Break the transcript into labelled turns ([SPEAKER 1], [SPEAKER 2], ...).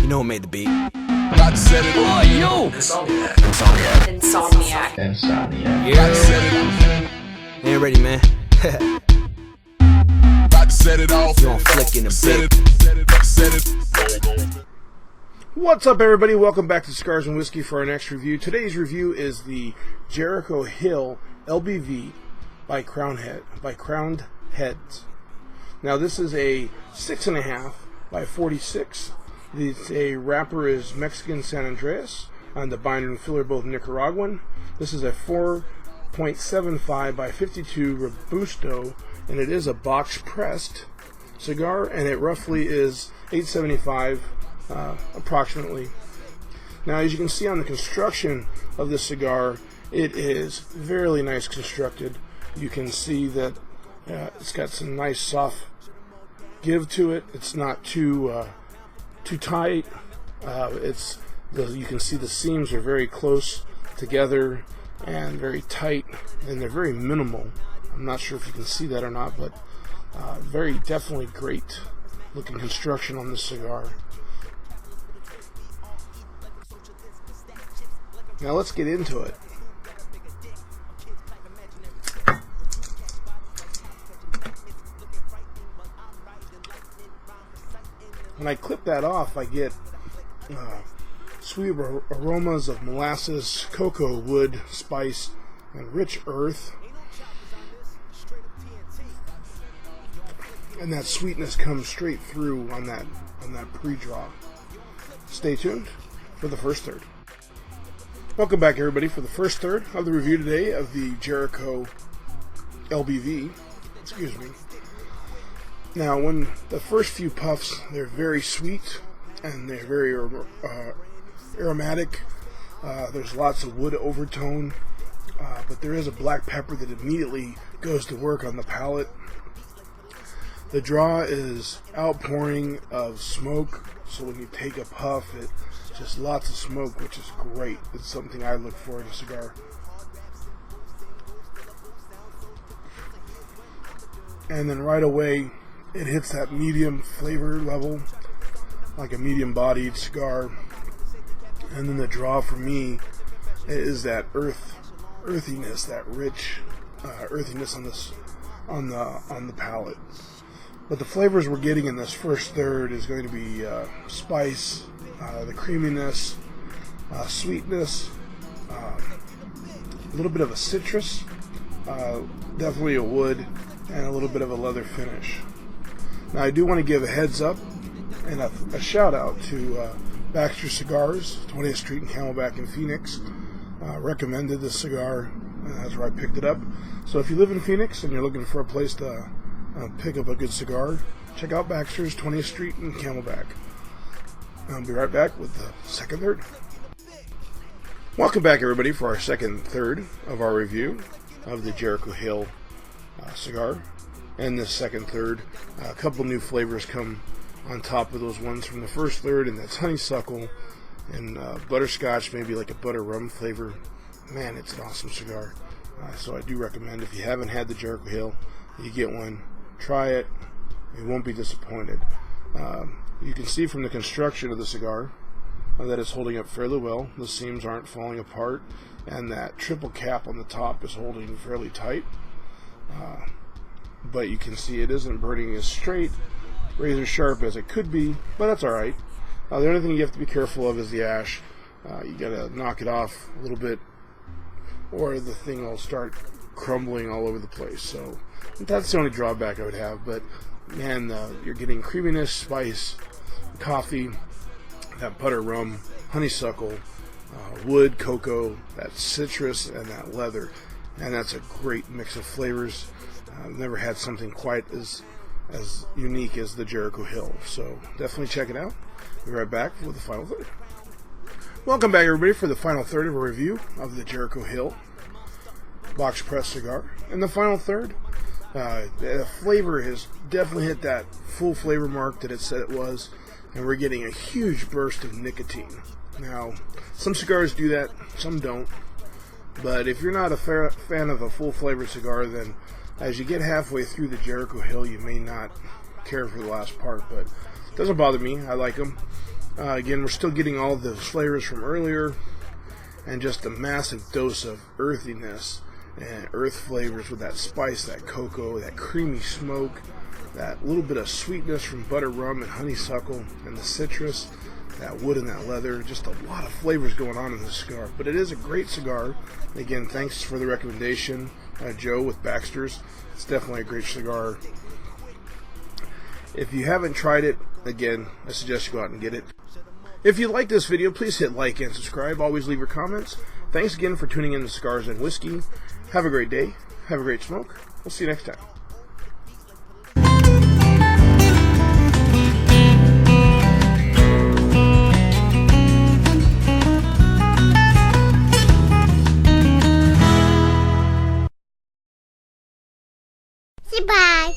[SPEAKER 1] You know who made the beat? Got set it. Oh, yo! Insomniac. Yeah. Ain't ready, man. Got set it off. You on flick in the bit.
[SPEAKER 2] What's up, everybody? Welcome back to Cigars and Whiskey for our next review. Today's review is the Jericho Hill LBV by Crowned Heads. Now, this is a 6.5 by 46. The wrapper is Mexican San Andreas, and the binder and filler both Nicaraguan. This is a 4.75 by 52 Robusto, and it is a box pressed cigar, and it roughly is $8.75 approximately. Now, as you can see on the construction of this cigar, it is very nice constructed. You can see that it's got some nice soft give to it. It's not too tight. You can see the seams are very close together and very tight, and they're very minimal. I'm not sure if you can see that or not, but very definitely great looking construction on this cigar. Now let's get into it. When I clip that off, I get sweet aromas of molasses, cocoa, wood, spice, and rich earth. And that sweetness comes straight through on that pre-draw. Stay tuned for the first third. Welcome back, everybody, for the first third of the review today of the Jericho LBV. Excuse me. Now, when the first few puffs, they're very sweet and they're very aromatic. There's lots of wood overtone, but there is a black pepper that immediately goes to work on the palate. The draw is outpouring of smoke, so when you take a puff, it's just lots of smoke, which is great. It's something I look for in a cigar. And then right away, it hits that medium flavor level, like a medium-bodied cigar. And then the draw for me is that earthiness, that rich earthiness on the palate. But the flavors we're getting in this first third is going to be spice, the creaminess, sweetness, a little bit of a citrus, definitely a wood, and a little bit of a leather finish. Now, I do want to give a heads up and a shout out to Baxter Cigars, 20th Street and Camelback in Phoenix. Recommended this cigar, and that's where I picked it up. So if you live in Phoenix and you're looking for a place to pick up a good cigar, check out Baxter's, 20th Street and Camelback. I'll be right back with the second third. Welcome back, everybody, for our second third of our review of the Jericho Hill cigar. And this second third, a couple new flavors come on top of those ones from the first third, and that's honeysuckle and butterscotch, maybe like a butter rum flavor. Man, it's an awesome cigar. So I do recommend, if you haven't had the Jericho Hill, you get one, try it. You won't be disappointed. You can see from the construction of the cigar that it's holding up fairly well. The seams aren't falling apart, and that triple cap on the top is holding fairly tight. But you can see it isn't burning as straight, razor sharp as it could be, but that's alright. The only thing you have to be careful of is the ash. You gotta knock it off a little bit, or the thing will start crumbling all over the place. So that's the only drawback I would have. But man, you're getting creaminess, spice, coffee, that butter rum, honeysuckle, wood, cocoa, that citrus, and that leather. And that's a great mix of flavors. I've never had something quite as unique as the Jericho Hill. So definitely check it out. We'll be right back with the final third. Welcome back, everybody, for the final third of a review of the Jericho Hill box press cigar. And the final third, the flavor has definitely hit that full flavor mark that it said it was, and we're getting a huge burst of nicotine. Now, some cigars do that, some don't. But if you're not a fan of a full flavor cigar, then as you get halfway through the Jericho Hill, you may not care for the last part, but it doesn't bother me. I like them. Again, we're still getting all the flavors from earlier, and just a massive dose of earthiness and earth flavors with that spice, that cocoa, that creamy smoke, that little bit of sweetness from butter rum and honeysuckle, and the citrus, that wood and that leather. Just a lot of flavors going on in this cigar. But it is a great cigar. Again, thanks for the recommendation, Joe with Baxter's. It's definitely a great cigar. If you haven't tried it, again, I suggest you go out and get it. If you like this video, please hit like and subscribe. Always leave your comments. Thanks again for tuning in to Cigars and Whiskey. Have a great day. Have a great smoke. We'll see you next time.
[SPEAKER 3] Bye.